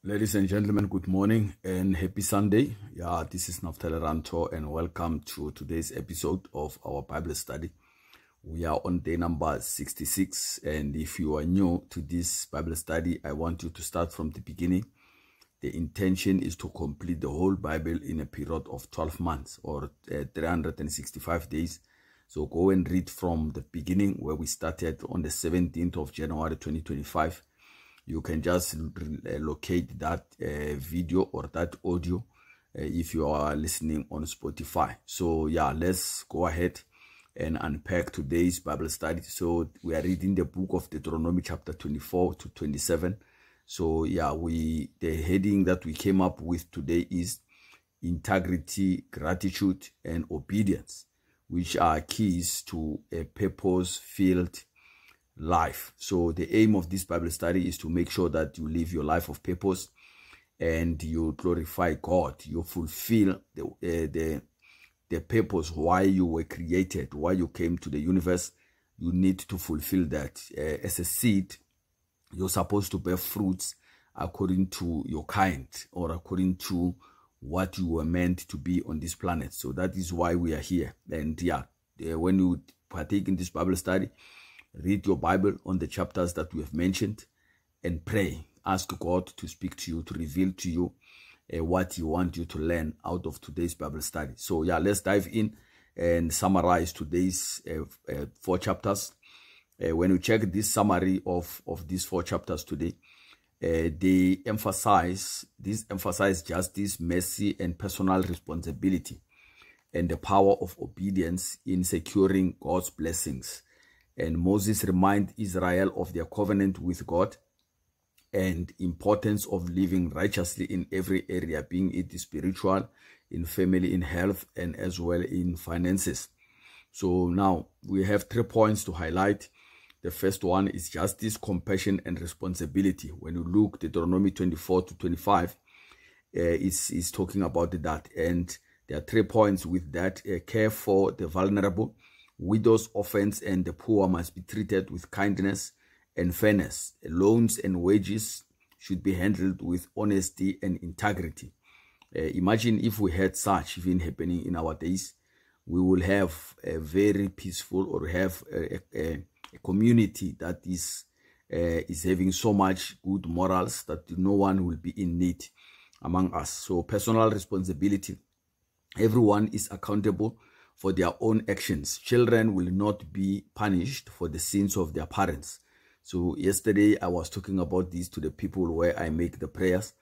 Ladies and gentlemen, good morning and happy Sunday. Yeah, this is Naftali Ranto and welcome to today's episode of our Bible study. We are on day number 66, and if you are new to this Bible study, I want you to start from the beginning. The intention is to complete the whole Bible in a period of 12 months or 365 days. So go and read from the beginning where we started on the 17th of January 2025. You can just locate that video or that audio if you are listening on Spotify. So yeah, let's go ahead and unpack today's Bible study. So we are reading the book of Deuteronomy chapter 24 to 27. So yeah, the heading that we came up with today is integrity, gratitude, and obedience, which are keys to a purpose-filled life. So the aim of this Bible study is to make sure that you live your life of purpose and you glorify God. You fulfill the purpose, why you were created, why you came to the universe. You need to fulfill that. As a seed, you're supposed to bear fruits according to your kind or according to what you were meant to be on this planet. So that is why we are here. And yeah, when you partake in this Bible study, read your Bible on the chapters that we have mentioned and pray. Ask God to speak to you, to reveal to you what He wants you to learn out of today's Bible study. So yeah, let's dive in and summarize today's 4 chapters. When you check this summary of these 4 chapters today, they emphasize justice, mercy, and personal responsibility, and the power of obedience in securing God's blessings. And Moses reminds Israel of their covenant with God and importance of living righteously in every area, being it spiritual, in family, in health, and as well in finances. So now we have 3 points to highlight. The first one is justice, compassion, and responsibility. When you look Deuteronomy 24 to 25, it's talking about that. And there are 3 points with that. Care for the vulnerable, widows, orphans, and the poor must be treated with kindness and fairness. Loans and wages should be handled with honesty and integrity. Imagine if we had such even happening in our days. We will have a very peaceful, or have a community that is having so much good morals that no one will be in need among us. So personal responsibility. Everyone is accountable for their own actions. Children will not be punished for the sins of their parents. So yesterday I was talking about this to the people where I make the prayers,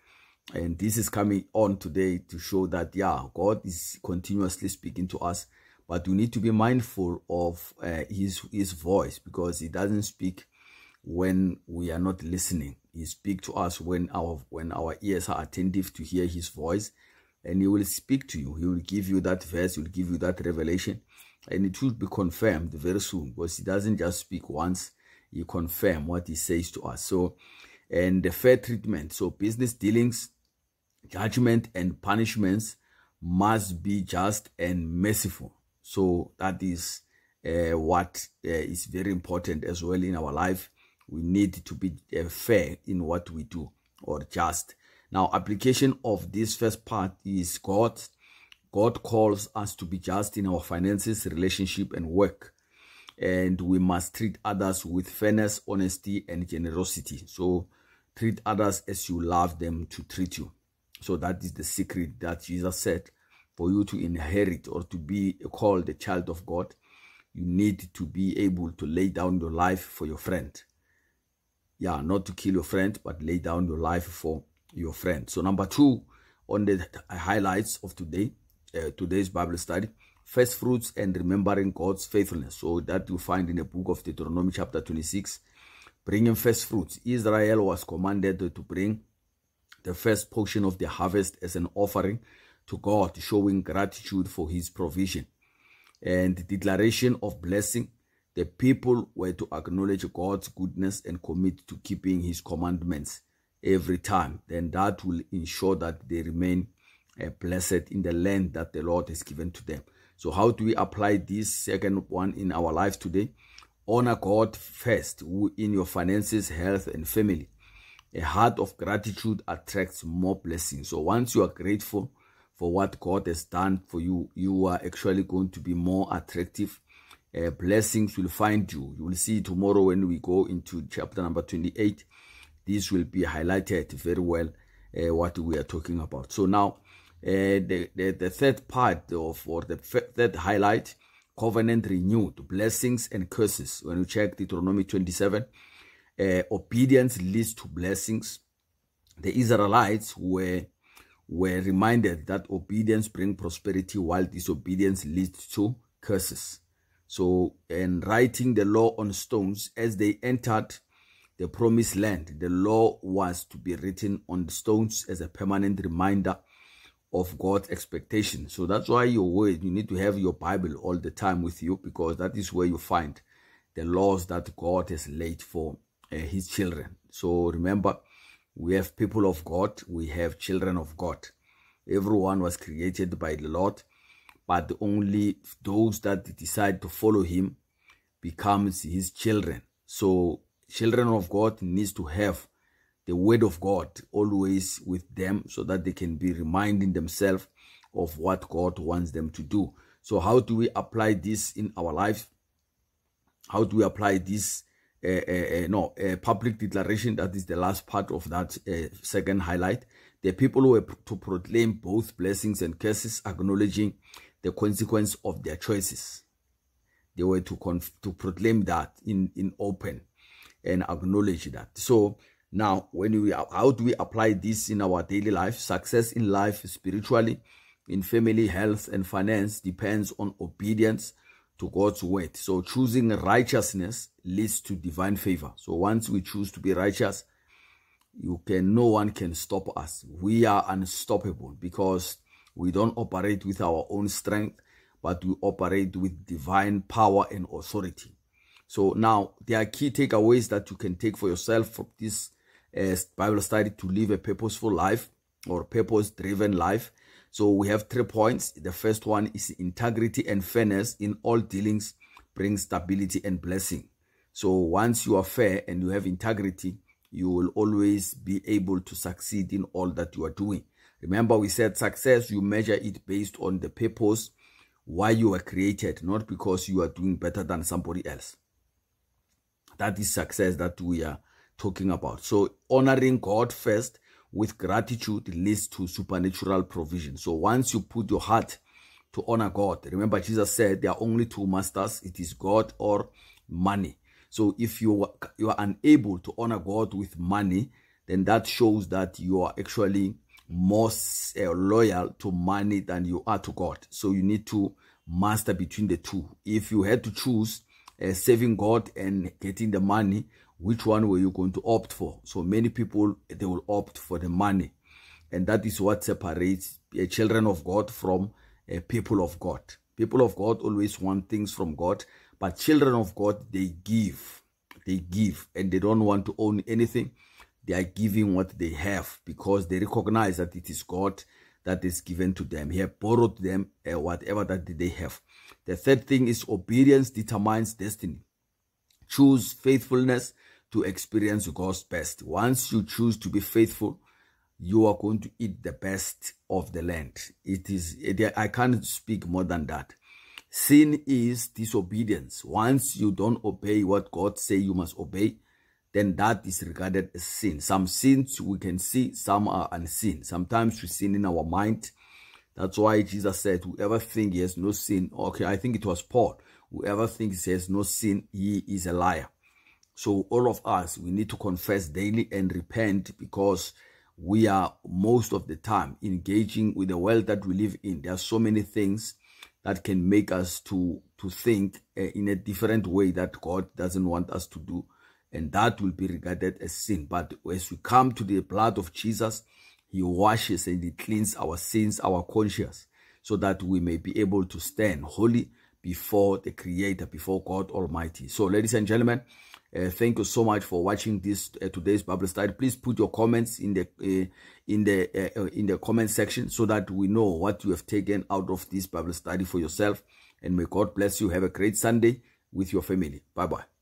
and this is coming on today to show that yeah, God is continuously speaking to us, but we need to be mindful of his voice, because He doesn't speak when we are not listening. He speaks to us when our ears are attentive to hear His voice. And He will speak to you. He will give you that verse. He will give you that revelation. And it will be confirmed very soon, because He doesn't just speak once. He confirms what He says to us. So, and the fair treatment. So business dealings, judgment, and punishments must be just and merciful. So that is what is very important as well in our life. We need to be fair in what we do, or just. Now, application of this first part is God calls us to be just in our finances, relationship, and work. And we must treat others with fairness, honesty, and generosity. So treat others as you love them to treat you. So that is the secret that Jesus said. For you to inherit or to be called a child of God, you need to be able to lay down your life for your friend. Yeah, not to kill your friend, but lay down your life for your friend. So number 2 on the highlights of today's Bible study, first fruits and remembering God's faithfulness. So that you find in the book of Deuteronomy chapter 26, bringing first fruits. Israel was commanded to bring the first portion of the harvest as an offering to God, showing gratitude for His provision. And the declaration of blessing. The people were to acknowledge God's goodness and commit to keeping His commandments every time. Then that will ensure that they remain blessed in the land that the Lord has given to them. So how do we apply this second one in our life today? Honor God first in your finances, health, and family. A heart of gratitude attracts more blessings. So once you are grateful for what God has done for you, you are actually going to be more attractive. Blessings will find you. You will see tomorrow when we go into chapter number 28. This will be highlighted very well, what we are talking about. So now, the third part the third highlight, covenant renewed, blessings and curses. When you check Deuteronomy 27, obedience leads to blessings. The Israelites were reminded that obedience brings prosperity, while disobedience leads to curses. So, in writing the law on stones, as they entered the promised land, the law was to be written on the stones as a permanent reminder of God's expectation. So that's why you need to have your Bible all the time with you, because that is where you find the laws that God has laid for his children. So remember, we have people of God, we have children of God. Everyone was created by the Lord, but only those that decide to follow him becomes his children. So children of God needs to have the word of God always with them, so that they can be reminding themselves of what God wants them to do. So how do we apply this in our life? How do we apply this public declaration? That is the last part of that second highlight. The people were to proclaim both blessings and curses, acknowledging the consequence of their choices. They were to proclaim that in open and acknowledge that. So now, how do we apply this in our daily life? Success in life, spiritually, in family, health, and finance depends on obedience to God's word. So choosing righteousness leads to divine favor. So once we choose to be righteous, no one can stop us. We are unstoppable, because we don't operate with our own strength, but we operate with divine power and authority. So now, there are key takeaways that you can take for yourself from this Bible study to live a purposeful life, or purpose-driven life. So we have 3 points. The first one is integrity and fairness in all dealings brings stability and blessing. So once you are fair and you have integrity, you will always be able to succeed in all that you are doing. Remember, we said success, you measure it based on the purpose, why you were created, not because you are doing better than somebody else. That is success that we are talking about. So honoring God first with gratitude leads to supernatural provision. So once you put your heart to honor God, remember Jesus said there are only 2 masters. It is God or money. So if you are unable to honor God with money, then that shows that you are actually more loyal to money than you are to God. So you need to master between the two. If you had to choose saving God and getting the money, which one were you going to opt for? So many people, they will opt for the money. And that is what separates children of God from people of God. People of God always want things from God, but children of God, they give, and they don't want to own anything. They are giving what they have because they recognize that it is God that is given to them. He has borrowed them whatever that they have. The third thing is obedience determines destiny. Choose faithfulness to experience God's best. Once you choose to be faithful, you are going to eat the best of the land. I can't speak more than that. Sin is disobedience. Once you don't obey what God says you must obey, then that is regarded as sin. Some sins we can see, some are unseen. Sometimes we sin in our mind. That's why Jesus said, whoever thinks he has no sin, okay, I think it was Paul, whoever thinks he has no sin, he is a liar. So all of us, we need to confess daily and repent, because we are most of the time engaging with the world that we live in. There are so many things that can make us to think in a different way that God doesn't want us to do. And that will be regarded as sin. But as we come to the blood of Jesus, he washes and he cleans our sins, our conscience, so that we may be able to stand holy before the Creator, before God Almighty. So, ladies and gentlemen, thank you so much for watching this today's Bible study. Please put your comments in the comment section, so that we know what you have taken out of this Bible study for yourself. And may God bless you. Have a great Sunday with your family. Bye-bye.